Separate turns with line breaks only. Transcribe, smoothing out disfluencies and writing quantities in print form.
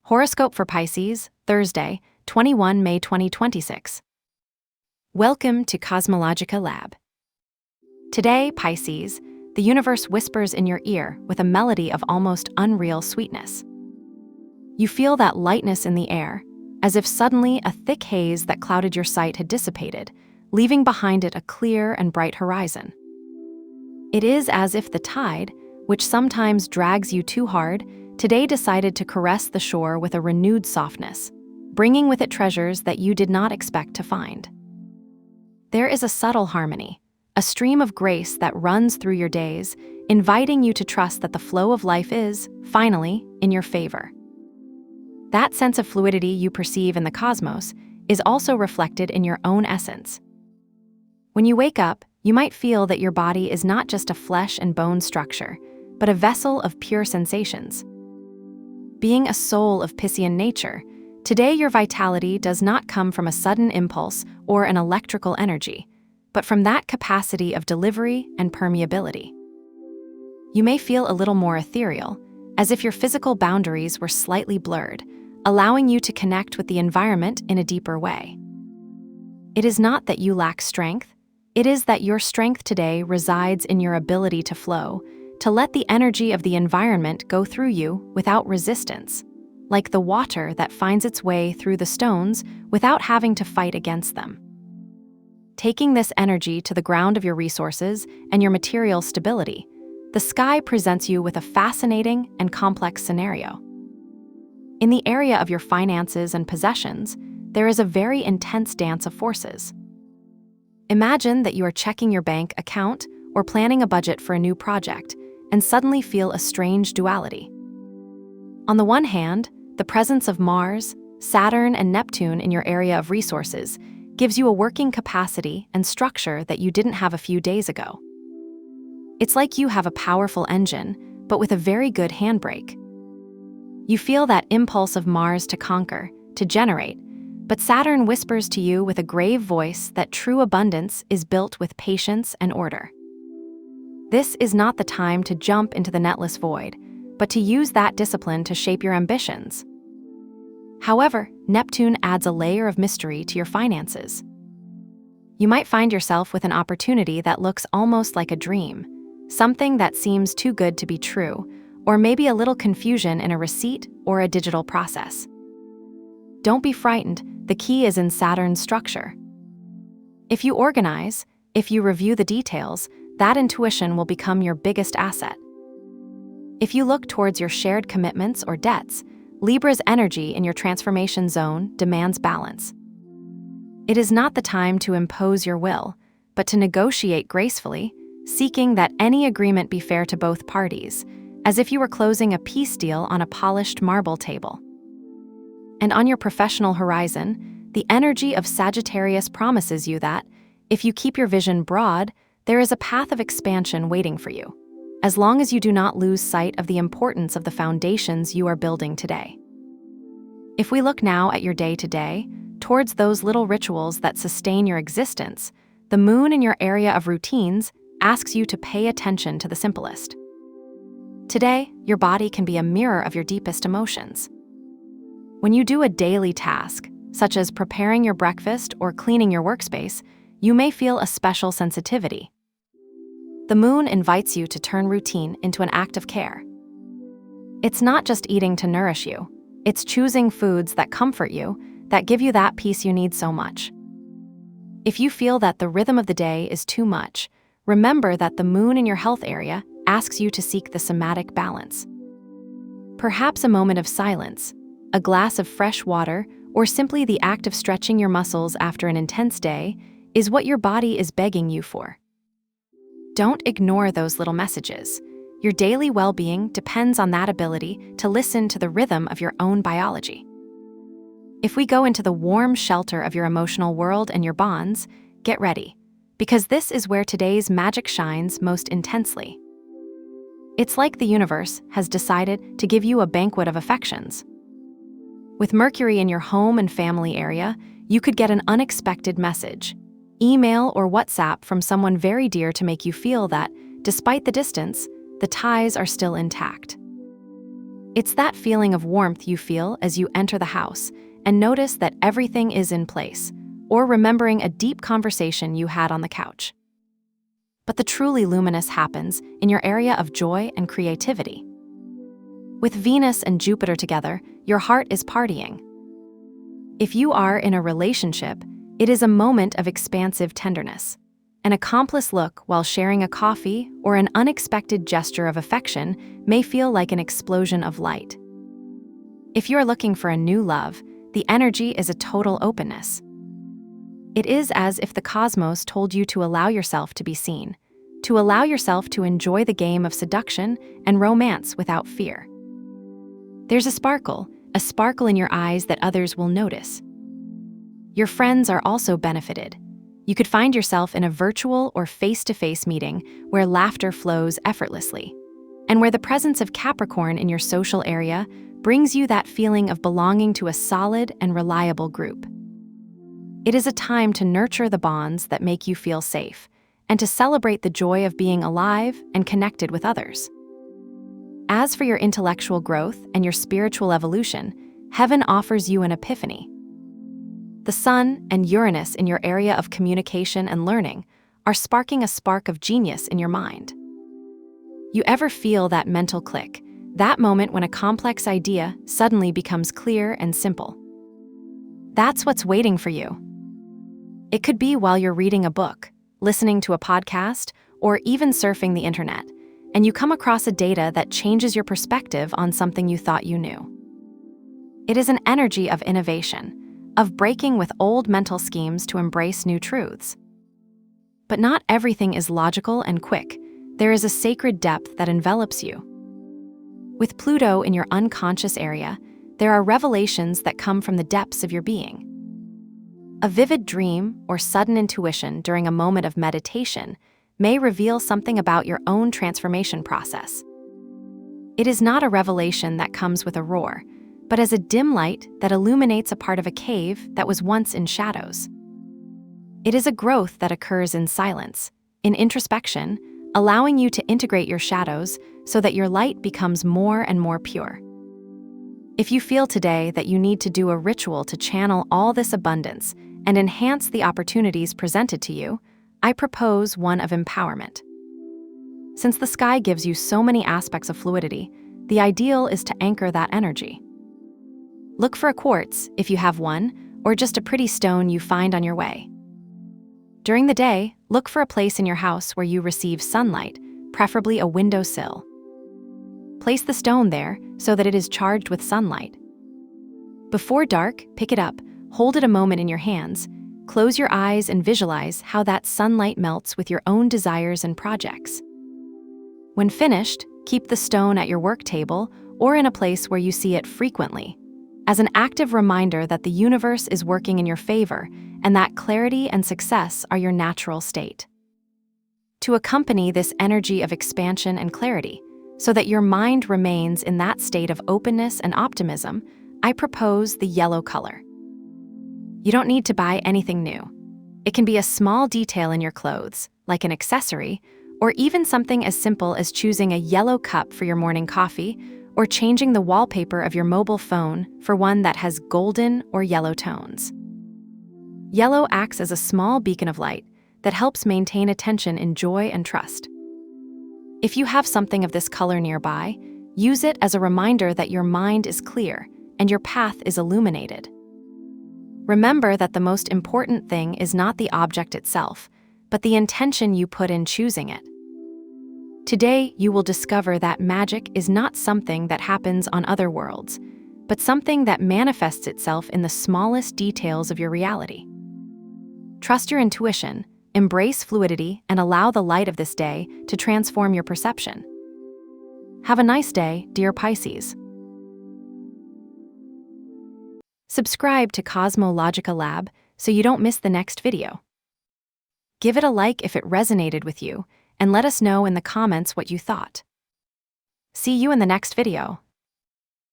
Horoscope for Pisces, Thursday, 21 May 2026. Welcome to CosmologicaLab. Today, Pisces, the universe whispers in your ear with a melody of almost unreal sweetness. You feel that lightness in the air, as if suddenly a thick haze that clouded your sight had dissipated, leaving behind it a clear and bright horizon. It is as if the tide, which sometimes drags you too hard, today decided to caress the shore with a renewed softness, bringing with it treasures that you did not expect to find. There is a subtle harmony, a stream of grace that runs through your days, inviting you to trust that the flow of life is, finally, in your favor. That sense of fluidity you perceive in the cosmos is also reflected in your own essence. When you wake up, you might feel that your body is not just a flesh and bone structure, but a vessel of pure sensations. Being a soul of Piscean nature, today your vitality does not come from a sudden impulse or an electrical energy, but from that capacity of delivery and permeability. You may feel a little more ethereal, as if your physical boundaries were slightly blurred, allowing you to connect with the environment in a deeper way. It is not that you lack strength, it is that your strength today resides in your ability to flow, to let the energy of the environment go through you without resistance, like the water that finds its way through the stones without having to fight against them. Taking this energy to the ground of your resources and your material stability, the sky presents you with a fascinating and complex scenario. In the area of your finances and possessions, there is a very intense dance of forces. Imagine that you are checking your bank account or planning a budget for a new project, and suddenly feel a strange duality. On the one hand, the presence of Mars, Saturn, and Neptune in your area of resources gives you a working capacity and structure that you didn't have a few days ago. It's like you have a powerful engine, but with a very good handbrake. You feel that impulse of Mars to conquer, to generate, but Saturn whispers to you with a grave voice that true abundance is built with patience and order. This is not the time to jump into the netless void, but to use that discipline to shape your ambitions. However, Neptune adds a layer of mystery to your finances. You might find yourself with an opportunity that looks almost like a dream, something that seems too good to be true, or maybe a little confusion in a receipt or a digital process. Don't be frightened, the key is in Saturn's structure. If you organize, if you review the details, that intuition will become your biggest asset. If you look towards your shared commitments or debts, Libra's energy in your transformation zone demands balance. It is not the time to impose your will, but to negotiate gracefully, seeking that any agreement be fair to both parties, as if you were closing a peace deal on a polished marble table. And on your professional horizon, the energy of Sagittarius promises you that, if you keep your vision broad, there is a path of expansion waiting for you, as long as you do not lose sight of the importance of the foundations you are building today. If we look now at your day-to-day, towards those little rituals that sustain your existence, the moon in your area of routines asks you to pay attention to the simplest. Today, your body can be a mirror of your deepest emotions. When you do a daily task, such as preparing your breakfast or cleaning your workspace, you may feel a special sensitivity. The moon invites you to turn routine into an act of care. It's not just eating to nourish you, it's choosing foods that comfort you, that give you that peace you need so much. If you feel that the rhythm of the day is too much, remember that the moon in your health area asks you to seek the somatic balance. Perhaps a moment of silence, a glass of fresh water, or simply the act of stretching your muscles after an intense day is what your body is begging you for. Don't ignore those little messages. Your daily well-being depends on that ability to listen to the rhythm of your own biology. If we go into the warm shelter of your emotional world and your bonds, get ready, because this is where today's magic shines most intensely. It's like the universe has decided to give you a banquet of affections. With Mercury in your home and family area, you could get an unexpected message, email or WhatsApp from someone very dear to make you feel that, despite the distance, the ties are still intact. It's that feeling of warmth you feel as you enter the house and notice that everything is in place, or remembering a deep conversation you had on the couch. But the truly luminous happens in your area of joy and creativity. With Venus and Jupiter together, your heart is partying. If you are in a relationship, it is a moment of expansive tenderness. An accomplice look while sharing a coffee or an unexpected gesture of affection may feel like an explosion of light. If you're looking for a new love, the energy is a total openness. It is as if the cosmos told you to allow yourself to be seen, to allow yourself to enjoy the game of seduction and romance without fear. There's a sparkle in your eyes that others will notice. Your friends are also benefited. You could find yourself in a virtual or face-to-face meeting where laughter flows effortlessly, and where the presence of Capricorn in your social area brings you that feeling of belonging to a solid and reliable group. It is a time to nurture the bonds that make you feel safe, and to celebrate the joy of being alive and connected with others. As for your intellectual growth and your spiritual evolution, heaven offers you an epiphany. The Sun and Uranus in your area of communication and learning are sparking a spark of genius in your mind. You ever feel that mental click, that moment when a complex idea suddenly becomes clear and simple? That's what's waiting for you. It could be while you're reading a book, listening to a podcast, or even surfing the internet, and you come across a data that changes your perspective on something you thought you knew. It is an energy of innovation, of breaking with old mental schemes to embrace new truths. But not everything is logical and quick. There is a sacred depth that envelops you. With Pluto in your unconscious area, there are revelations that come from the depths of your being. A vivid dream or sudden intuition during a moment of meditation may reveal something about your own transformation process. It is not a revelation that comes with a roar, but as a dim light that illuminates a part of a cave that was once in shadows. It is a growth that occurs in silence, in introspection, allowing you to integrate your shadows so that your light becomes more and more pure. If you feel today that you need to do a ritual to channel all this abundance and enhance the opportunities presented to you, I propose one of empowerment. Since the sky gives you so many aspects of fluidity, the ideal is to anchor that energy. Look for a quartz, if you have one, or just a pretty stone you find on your way. During the day, look for a place in your house where you receive sunlight, preferably a windowsill. Place the stone there so that it is charged with sunlight. Before dark, pick it up, hold it a moment in your hands, close your eyes and visualize how that sunlight melts with your own desires and projects. When finished, keep the stone at your work table or in a place where you see it frequently, as an active reminder that the universe is working in your favor and that clarity and success are your natural state. To accompany this energy of expansion and clarity, so that your mind remains in that state of openness and optimism, I propose the yellow color. You don't need to buy anything new. It can be a small detail in your clothes, like an accessory, or even something as simple as choosing a yellow cup for your morning coffee, or changing the wallpaper of your mobile phone for one that has golden or yellow tones. Yellow acts as a small beacon of light that helps maintain attention in joy and trust. If you have something of this color nearby, use it as a reminder that your mind is clear and your path is illuminated. Remember that the most important thing is not the object itself, but the intention you put in choosing it. Today, you will discover that magic is not something that happens on other worlds, but something that manifests itself in the smallest details of your reality. Trust your intuition, embrace fluidity, and allow the light of this day to transform your perception. Have a nice day, dear Pisces. Subscribe to CosmologicaLab so you don't miss the next video. Give it a like if it resonated with you, and let us know in the comments what you thought. See you in the next video.